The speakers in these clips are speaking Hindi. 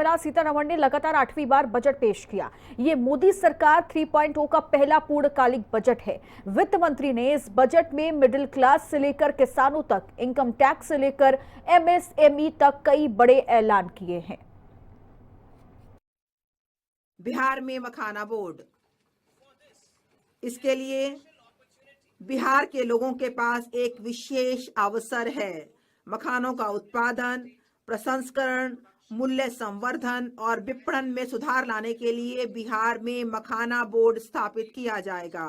निर्मला सीतारमण ने लगातार 8वीं बार बजट पेश किया। ये मोदी सरकार 3.0 का पहला पूर्णकालिक बजट है। वित्त मंत्री ने इस बजट में मिडिल क्लास से लेकर किसानों तक, इनकम टैक्स से लेकर एमएसएमई तक कई बड़े ऐलान किए हैं। बिहार में मखाना बोर्ड, इसके लिए बिहार के लोगों के पास एक विशेष अवसर है। मखानों का उत्पादन, प्रसंस्करण, मूल्य संवर्धन और विपणन में सुधार लाने के लिए बिहार में मखाना बोर्ड स्थापित किया जाएगा।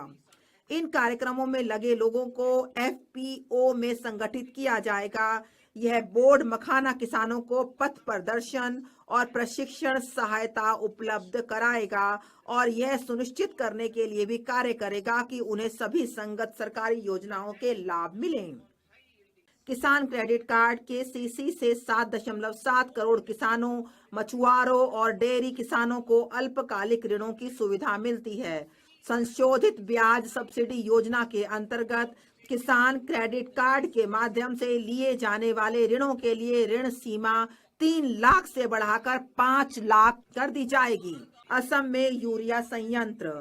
इन कार्यक्रमों में लगे लोगों को एफपीओ में संगठित किया जाएगा। यह बोर्ड मखाना किसानों को पथ प्रदर्शन और प्रशिक्षण सहायता उपलब्ध कराएगा और यह सुनिश्चित करने के लिए भी कार्य करेगा कि उन्हें सभी संगत सरकारी योजनाओं के लाभ मिलें। किसान क्रेडिट कार्ड के सीसी से 7.7 करोड़ किसानों, मछुआरों और डेयरी किसानों को अल्पकालिक ऋणों की सुविधा मिलती है। संशोधित ब्याज सब्सिडी योजना के अंतर्गत किसान क्रेडिट कार्ड के माध्यम से लिए जाने वाले ऋणों के लिए ऋण सीमा 3 लाख से बढ़ाकर 5 लाख कर दी जाएगी। असम में यूरिया संयंत्र,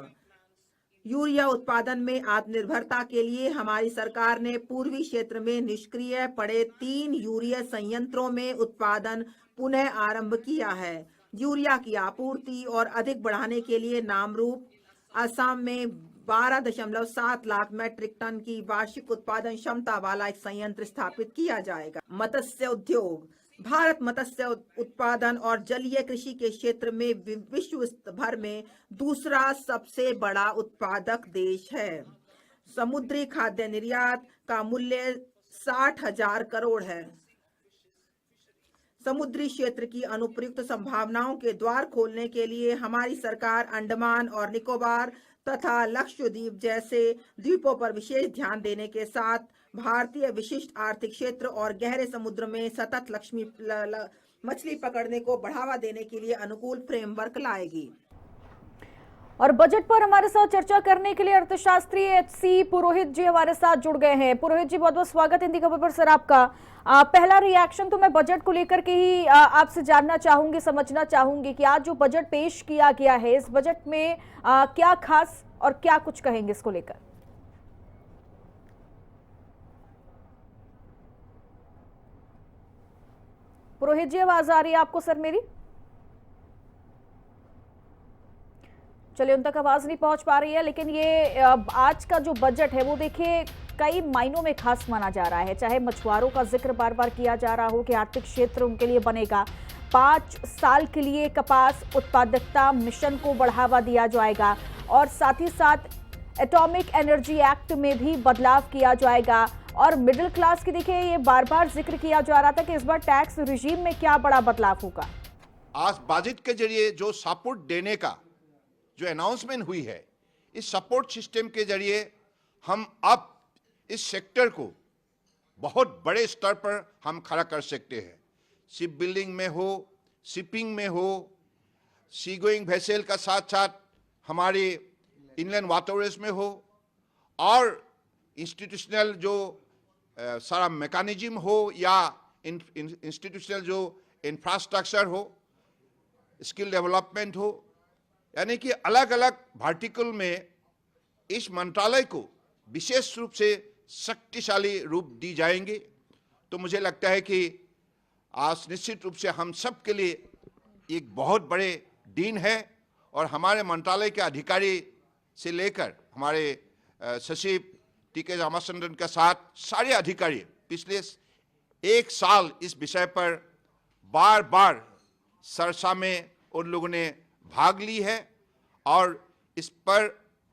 यूरिया उत्पादन में आत्मनिर्भरता के लिए हमारी सरकार ने पूर्वी क्षेत्र में निष्क्रिय पड़े 3 यूरिया संयंत्रों में उत्पादन पुनः आरंभ किया है। यूरिया की आपूर्ति और अधिक बढ़ाने के लिए नामरूप असम में 12.7 लाख मैट्रिक टन की वार्षिक उत्पादन क्षमता वाला एक संयंत्र स्थापित किया जाएगा। मत्स्य उद्योग, भारत मत्स्य उत्पादन और जलीय कृषि के क्षेत्र में विश्व भर में दूसरा सबसे बड़ा उत्पादक देश है। समुद्री खाद्य निर्यात का मूल्य 60,000 करोड़ है। समुद्री क्षेत्र की अनुप्रयुक्त संभावनाओं के द्वार खोलने के लिए हमारी सरकार अंडमान और निकोबार तथा लक्षद्वीप जैसे द्वीपों पर विशेष ध्यान देने के साथ भारतीय विशिष्ट आर्थिक क्षेत्र और गहरे समुद्र में सतत मछली पकड़ने को बढ़ावा देने के लिए अनुकूल फ्रेमवर्क लाएगी। और बजट पर हमारे साथ चर्चा करने के लिए अर्थशास्त्री एचसी पुरोहित जी हमारे साथ जुड़ गए हैं। पुरोहित जी, बहुत बहुत स्वागत हिंदी खबर पर सर आपका। पहला रिएक्शन तो मैं बजट को लेकर के ही आपसे जानना चाहूंगी, समझना चाहूंगी कि आज जो बजट पेश किया गया है, इस बजट में क्या खास और क्या कुछ कहेंगे इसको लेकर? पुरोहित जी, आवाज आ रही है आपको सर मेरी? चलिए, उन तक आवाज नहीं पहुंच पा रही है, लेकिन ये आज का जो बजट है वो देखिए कई मायनों में खास माना जा रहा है। चाहे मछुआरों का जिक्र बार बार किया जा रहा हो कि आर्थिक क्षेत्र उनके लिए बनेगा, 5 साल के लिए कपास उत्पादकता मिशन को बढ़ावा दिया जाएगा और साथ ही साथ एटॉमिक एनर्जी एक्ट में भी बदलाव किया जाएगा। और मिडिल क्लास की देखिए ये बार बार जिक्र किया जा रहा था कि इस बार टैक्स रिजीम में क्या बड़ा बदलाव होगा। आज बजट के जरिए जो सपोर्ट देने का जो अनाउंसमेंट हुई है, इस सपोर्ट सिस्टम के जरिए हम अब इस सेक्टर को बहुत बड़े स्तर पर हम खड़ा कर सकते हैं। शिप बिल्डिंग में हो, शिपिंग में हो, सी गोइंग वेसल का साथ साथ हमारे इनलैंड वाटरवेज में हो और इंस्टीट्यूशनल जो सारा मैकेनिज्म हो या इंस्टीट्यूशनल जो इंफ्रास्ट्रक्चर हो, स्किल डेवलपमेंट हो, यानी कि अलग अलग वर्टिकल में इस मंत्रालय को विशेष रूप से शक्तिशाली रूप दी जाएंगे। तो मुझे लगता है कि आज निश्चित रूप से हम सब के लिए एक बहुत बड़े दिन है और हमारे मंत्रालय के अधिकारी से लेकर हमारे सचिव टीके रामाचंद्रन के साथ सारे अधिकारी पिछले 1 साल इस विषय पर बार बार चर्चा में उन लोगों ने भाग ली है और इस पर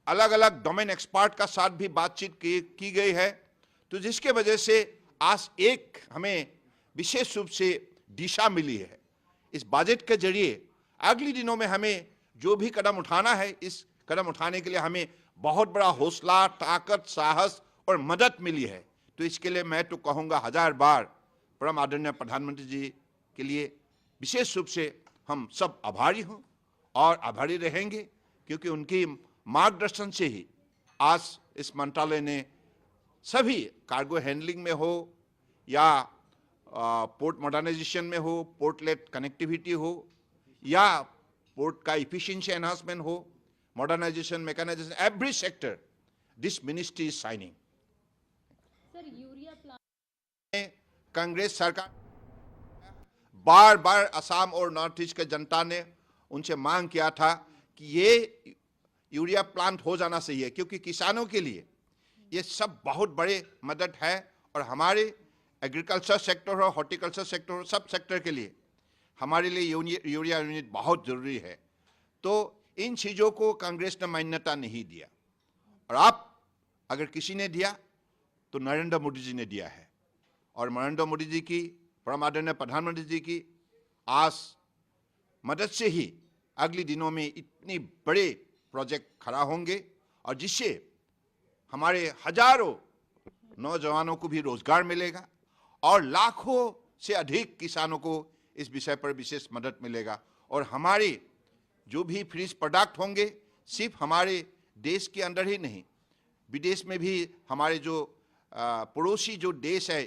अलग अलग डोमेन एक्सपर्ट का साथ भी बातचीत की गई है। तो जिसके वजह से आज एक हमें विशेष रूप से दिशा मिली है। इस बजट के जरिए अगले दिनों में हमें जो भी कदम उठाना है, इस कदम उठाने के लिए हमें बहुत बड़ा हौसला, ताकत, साहस और मदद मिली है। तो इसके लिए मैं तो कहूँगा 1000 बार परम आदरणीय प्रधानमंत्री जी के लिए विशेष रूप से हम सब आभारी हों और आभारी रहेंगे, क्योंकि उनकी मार्गदर्शन से ही आज इस मंत्रालय ने सभी कार्गो हैंडलिंग में हो या पोर्ट मॉडर्नाइजेशन में हो, पोर्टलेट कनेक्टिविटी हो या पोर्ट का इफिशिएंसी एनहांसमेंट हो, modernisation, mechanisation, every sector this ministry is signing. Congress सरकार बार बार असम और नॉर्थ ईस्ट के जनता ने उनसे मांग किया था कि ये यूरिया प्लांट हो जाना चाहिए, क्योंकि किसानों के लिए ये सब बहुत बड़े मदद है और हमारे एग्रीकल्चर सेक्टर हो, हॉर्टिकल्चर सेक्टर हो, सब सेक्टर के लिए हमारे लिए यूरिया यूनिट बहुत जरूरी है। तो इन चीज़ों को कांग्रेस ने मान्यता नहीं दिया, और आप अगर किसी ने दिया तो नरेंद्र मोदी जी ने दिया है। और नरेंद्र मोदी जी की, परम आदरणीय प्रधानमंत्री जी की आस मदद से ही अगले दिनों में इतने बड़े प्रोजेक्ट खड़ा होंगे, और जिससे हमारे हजारों नौजवानों को भी रोजगार मिलेगा और लाखों से अधिक किसानों को इस विषय पर विशेष मदद मिलेगा। और हमारे जो भी फिनिश प्रोडक्ट होंगे सिर्फ हमारे देश के अंदर ही नहीं, विदेश में भी हमारे जो पड़ोसी जो देश है।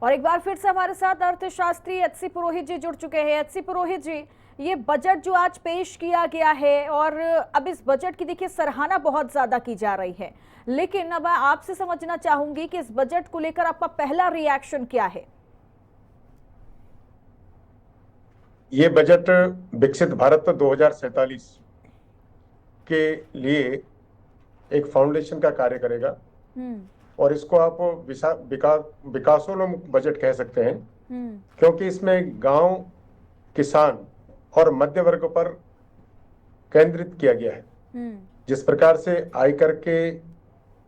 और एक बार फिर से हमारे साथ अर्थशास्त्री एच.सी. पुरोहित जी जुड़ चुके हैं। एच.सी. पुरोहित जी, ये बजट जो आज पेश किया गया है, और अब इस बजट की देखिए सराहना बहुत ज्यादा की जा रही है, लेकिन अब मैं आपसे समझना चाहूंगी कि इस बजट को लेकर आपका पहला रिएक्शन क्या है? ये बजट विकसित भारत 2047 के लिए एक फाउंडेशन का कार्य करेगा, और इसको आप विकासोन्मुख बजट कह सकते हैं, क्योंकि इसमें गांव, किसान और मध्य वर्ग पर केंद्रित किया गया है। जिस प्रकार से आयकर के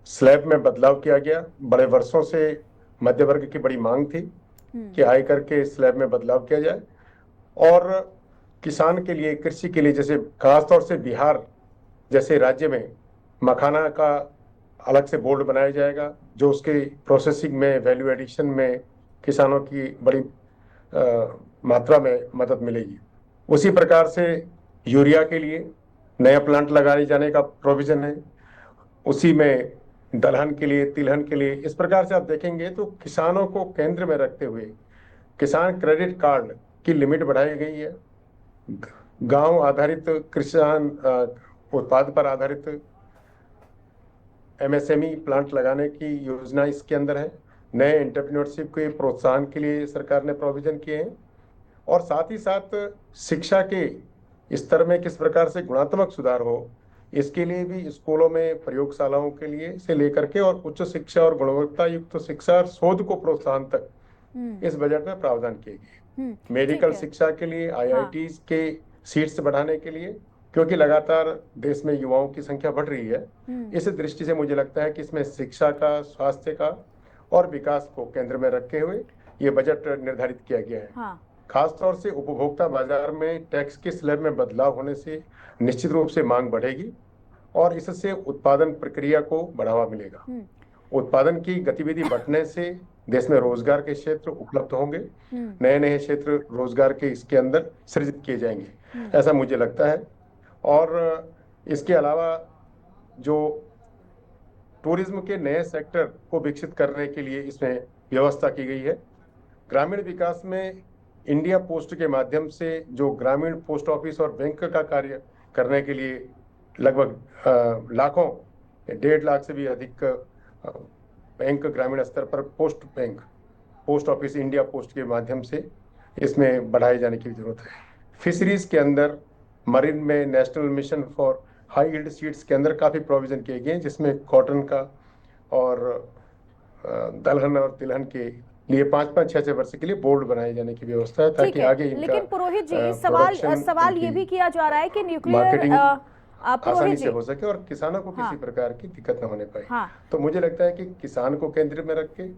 स्लैब में बदलाव किया गया, बड़े वर्षों से मध्य वर्ग की बड़ी मांग थी कि आयकर के स्लैब में बदलाव किया जाए, और किसान के लिए, कृषि के लिए, जैसे खासतौर से बिहार जैसे राज्य में मखाना का अलग से बोर्ड बनाया जाएगा, जो उसके प्रोसेसिंग में, वैल्यू एडिशन में किसानों की बड़ी मात्रा में मदद मिलेगी। उसी प्रकार से यूरिया के लिए नया प्लांट लगाए जाने का प्रोविजन है, उसी में दलहन के लिए, तिलहन के लिए। इस प्रकार से आप देखेंगे तो किसानों को केंद्र में रखते हुए किसान क्रेडिट कार्ड की लिमिट बढ़ाई गई है, गांव आधारित किसान उत्पाद पर आधारित एमएसएमई प्लांट लगाने की योजना इसके अंदर है, नए एंटरप्रेन्योरशिप के प्रोत्साहन के लिए सरकार ने प्रोविजन किए हैं, और साथ ही साथ शिक्षा के स्तर में किस प्रकार से गुणात्मक सुधार हो, इसके लिए भी स्कूलों में प्रयोगशालाओं के लिए से लेकर के और उच्च शिक्षा और गुणवत्ता युक्त शिक्षा और शोध को प्रोत्साहन तक इस बजट में प्रावधान किए गए। मेडिकल शिक्षा के लिए, आईआईटीज के सीट्स बढ़ाने के लिए, क्योंकि लगातार देश में युवाओं की संख्या बढ़ रही है, इस दृष्टि से मुझे लगता है कि इसमें शिक्षा का, स्वास्थ्य का और विकास को केंद्र में रखे हुए ये बजट निर्धारित किया गया है। खासतौर से उपभोक्ता बाजार में टैक्स के स्लैब में बदलाव होने से निश्चित रूप से मांग बढ़ेगी, और इससे उत्पादन प्रक्रिया को बढ़ावा मिलेगा। उत्पादन की गतिविधि बढ़ने से देश में रोजगार के क्षेत्र उपलब्ध होंगे, नए नए क्षेत्र रोजगार के इसके अंदर सृजित किए जाएंगे, ऐसा मुझे लगता है। और इसके अलावा जो टूरिज्म के नए सेक्टर को विकसित करने के लिए इसमें व्यवस्था की गई है। ग्रामीण विकास में इंडिया पोस्ट के माध्यम से जो ग्रामीण पोस्ट ऑफिस और बैंक का कार्य करने के लिए लगभग लाखों, 1.5 लाख से भी अधिक बैंक ग्रामीण स्तर पर पोस्ट ऑफिस इंडिया पोस्ट के माध्यम से इसमें बढ़ाए जाने की जरूरत है। फिशरीज के अंदर, मरीन में national mission for high yield seeds के अंदर काफ़ी प्रोविजन किए गए, जिसमें कॉटन का और दलहन और तिलहन के लिए 5-5, 6-6 वर्ष के लिए बोर्ड बनाए जाने की व्यवस्था है, ताकि आगे इनका। लेकिन पुरोहित जी, सवाल ये भी किया जा रहा है कि न्यूक्लियर आसानी से हो सके और किसानों को किसी प्रकार की दिक्कत न होने पाए। तो मुझे लगता है कि किसान को केंद्र में रख के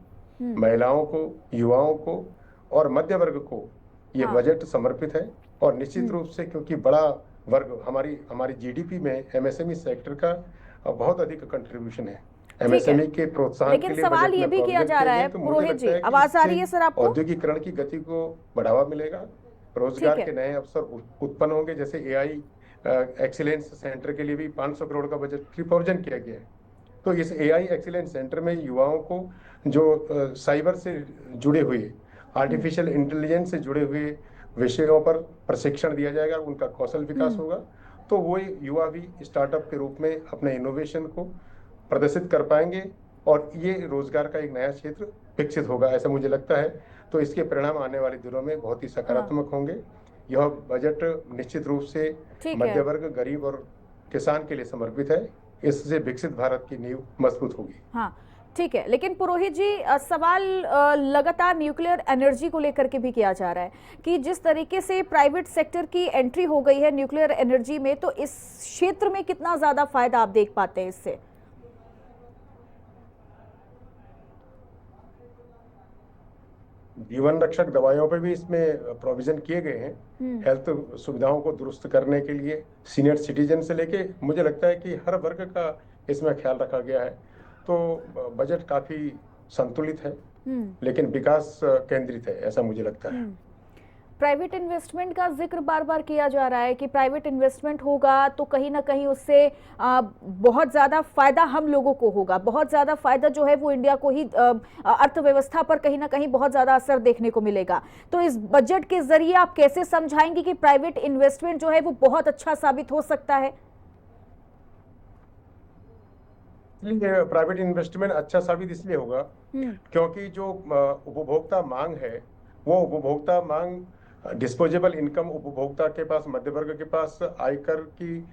महिलाओं को, युवाओं को और मध्य वर्ग को ये बजट समर्पित है। और निश्चित रूप से, क्योंकि बड़ा वर्ग हमारी जीडीपी में एमएसएमई सेक्टर का बहुत अधिक कंट्रीब्यूशन है, एमएसएमई के प्रोत्साहन के लिए। लेकिन सवाल ये भी किया जा रहा है पुरोहित जी, आवाज आ रही है सर आपको? औद्योगिकरण की गति को बढ़ावा मिलेगा, रोजगार के नए अवसर उत्पन्न होंगे। जैसे एआई एक्सीलेंस सेंटर के लिए भी 500 करोड़ का बजट प्रोविजन किया गया है। तो इस एआई एक्सीलेंस सेंटर में युवाओं को जो साइबर से जुड़े हुए आर्टिफिशियल इंटेलिजेंस से जुड़े हुए विषयों पर प्रशिक्षण दिया जाएगा, उनका कौशल विकास होगा, तो वो युवा भी स्टार्टअप के रूप में अपने इनोवेशन को प्रदर्शित कर पाएंगे और ये रोजगार का एक नया क्षेत्र विकसित होगा, ऐसा मुझे लगता है। तो इसके परिणाम आने वाले दिनों में बहुत ही सकारात्मक होंगे। यह बजट निश्चित रूप से मध्य वर्ग, गरीब और किसान के लिए समर्पित है। इससे विकसित भारत की नींव मजबूत होगी। हाँ, ठीक है, लेकिन पुरोहित जी, सवाल लगातार न्यूक्लियर एनर्जी को लेकर के भी किया जा रहा है कि जिस तरीके से प्राइवेट सेक्टर की एंट्री हो गई है न्यूक्लियर एनर्जी में, तो इस क्षेत्र में कितना ज्यादा फायदा आप देख पाते हैं इससे? जीवन रक्षक दवाइयों पे भी इसमें प्रोविजन किए गए हैं। हेल्थ सुविधाओं को दुरुस्त करने के लिए सीनियर सिटीजन से लेके मुझे लगता है कि हर वर्ग का इसमें ख्याल रखा गया है। तो बजट काफी संतुलित है, लेकिन विकास केंद्रित है, ऐसा मुझे लगता है। प्राइवेट इन्वेस्टमेंट का जिक्र बार बार किया जा रहा है कि प्राइवेट इन्वेस्टमेंट होगा तो कहीं ना कहीं उससे बहुत ज़्यादा फायदा हम लोगों को होगा, बहुत ज़्यादा फायदा जो है वो इंडिया को ही अर्थव्यवस्था पर कहीं ना कहीं बहुत ज़्यादा असर देखने को मिलेगा। तो इस बजट के जरिए आप कैसे समझाएंगे कि प्राइवेट इन्वेस्टमेंट जो है वो बहुत अच्छा साबित हो सकता है? प्राइवेट इन्वेस्टमेंट अच्छा साबित इसलिए होगा क्योंकि जो उपभोक्ता मांग है वो उपभोक्ता मांग डिस्पोजेबल इनकम उपभोक्ता के पास, मध्य वर्ग के पास आयकर की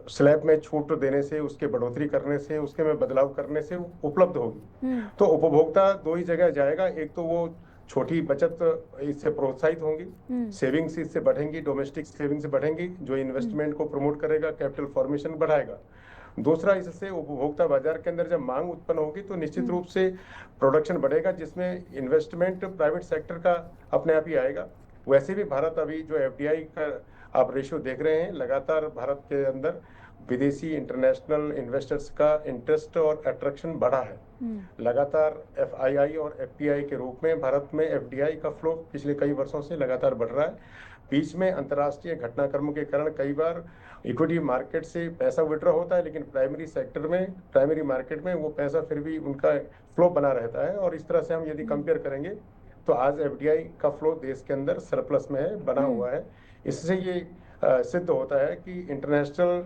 स्लैब में छूट देने से, उसके बढ़ोतरी करने से, उसके में बदलाव करने से उपलब्ध होगी। तो उपभोक्ता दो ही जगह जाएगा, एक तो वो छोटी बचत इससे प्रोत्साहित होंगी, सेविंग्स इससे बढ़ेंगी, डोमेस्टिक सेविंग्स बढ़ेंगी, जो इन्वेस्टमेंट को प्रमोट करेगा, कैपिटल फॉर्मेशन बढ़ाएगा। दूसरा, इससे उपभोक्ता बाजार के अंदर जब मांग उत्पन्न होगी तो निश्चित रूप से प्रोडक्शन बढ़ेगा, जिसमें इन्वेस्टमेंट प्राइवेट सेक्टर का अपने आप ही आएगा। वैसे भी भारत अभी जो एफडीआई का आप रेशियो देख रहे हैं, लगातार भारत के अंदर विदेशी इंटरनेशनल इन्वेस्टर्स का इंटरेस्ट और अट्रैक्शन बढ़ा है। लगातार एफआईआई और एफपीआई के रूप में भारत में एफडीआई का फ्लो पिछले कई वर्षों से लगातार बढ़ रहा है। बीच में अंतर्राष्ट्रीय घटनाक्रमों के कारण कई बार इक्विटी मार्केट से पैसा विड्रॉ होता है, लेकिन प्राइमरी सेक्टर में, प्राइमरी मार्केट में वो पैसा फिर भी उनका फ्लो बना रहता है। और इस तरह से हम यदि कंपेयर करेंगे तो आज एफडीआई का फ्लो देश के अंदर सरप्लस में है, बना हुआ है। इससे ये सिद्ध होता है कि इंटरनेशनल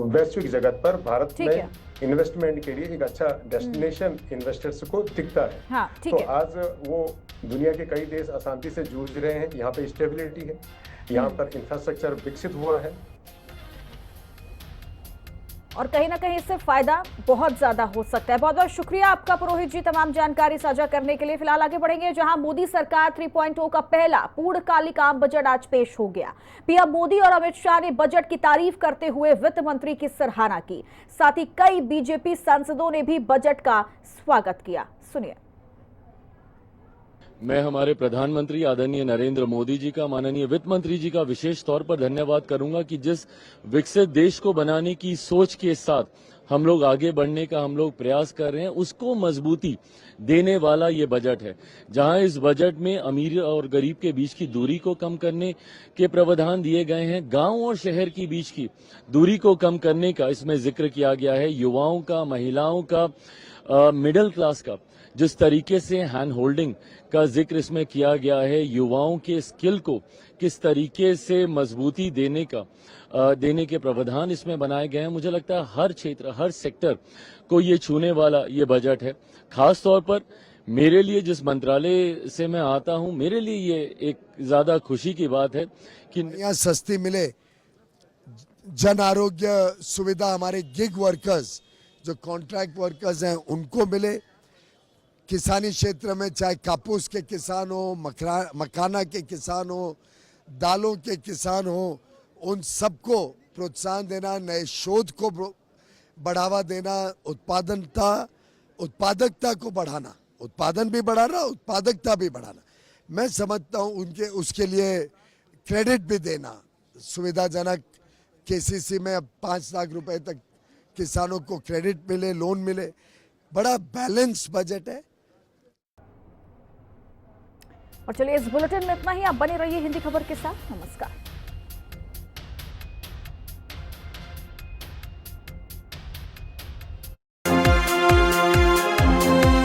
वैश्विक जगत पर भारत में इन्वेस्टमेंट के लिए एक अच्छा डेस्टिनेशन इन्वेस्टर्स को दिखता है। हाँ, तो आज वो दुनिया के कई देश अशांति से जूझ रहे हैं, यहाँ पे स्टेबिलिटी है, यहाँ पर इंफ्रास्ट्रक्चर विकसित हुआ है और कहीं ना कहीं इससे फायदा बहुत ज्यादा हो सकता है। बहुत बहुत शुक्रिया आपका पुरोहित जी तमाम जानकारी साझा करने के लिए। फिलहाल आगे बढ़ेंगे, जहां मोदी सरकार 3.0 का पहला पूर्णकालिक आम बजट आज पेश हो गया। पीएम मोदी और अमित शाह ने बजट की तारीफ करते हुए वित्त मंत्री की सराहना की। साथ ही कई बीजेपी सांसदों ने भी बजट का स्वागत किया। सुनिए। मैं हमारे प्रधानमंत्री आदरणीय नरेंद्र मोदी जी का, माननीय वित्त मंत्री जी का विशेष तौर पर धन्यवाद करूंगा कि जिस विकसित देश को बनाने की सोच के साथ हम लोग आगे बढ़ने का हम लोग प्रयास कर रहे हैं, उसको मजबूती देने वाला ये बजट है। जहां इस बजट में अमीर और गरीब के बीच की दूरी को कम करने के प्रावधान दिए गए हैं, गांव और शहर के बीच की दूरी को कम करने का इसमें जिक्र किया गया है, युवाओं का, महिलाओं का, मिडिल क्लास का जिस तरीके से हैंड होल्डिंग का जिक्र इसमें किया गया है, युवाओं के स्किल को किस तरीके से मजबूती देने के प्रावधान इसमें बनाए गए हैं। मुझे लगता है हर क्षेत्र, हर सेक्टर को ये छूने वाला ये बजट है। खास तौर पर मेरे लिए, जिस मंत्रालय से मैं आता हूं, मेरे लिए ये एक ज्यादा खुशी की बात है कि यहाँ सस्ती मिले, जन आरोग्य सुविधा हमारे गिग वर्कर्स जो कॉन्ट्रैक्ट वर्कर्स हैं उनको मिले, किसानी क्षेत्र में चाहे कापूस के किसान हो, मखाना के किसान हो, दालों के किसान हो, उन सबको प्रोत्साहन देना, नए शोध को बढ़ावा देना, उत्पादकता को बढ़ाना, उत्पादन भी बढ़ाना, उत्पादकता भी बढ़ाना। मैं समझता हूँ उनके उसके लिए क्रेडिट भी देना सुविधाजनक। केसीसी में अब 5 लाख रुपए तक किसानों को क्रेडिट मिले, लोन मिले। बड़ा बैलेंस बजट है। और चलिए, इस बुलेटिन में इतना ही। आप बने रहिए हिंदी खबर के साथ। नमस्कार।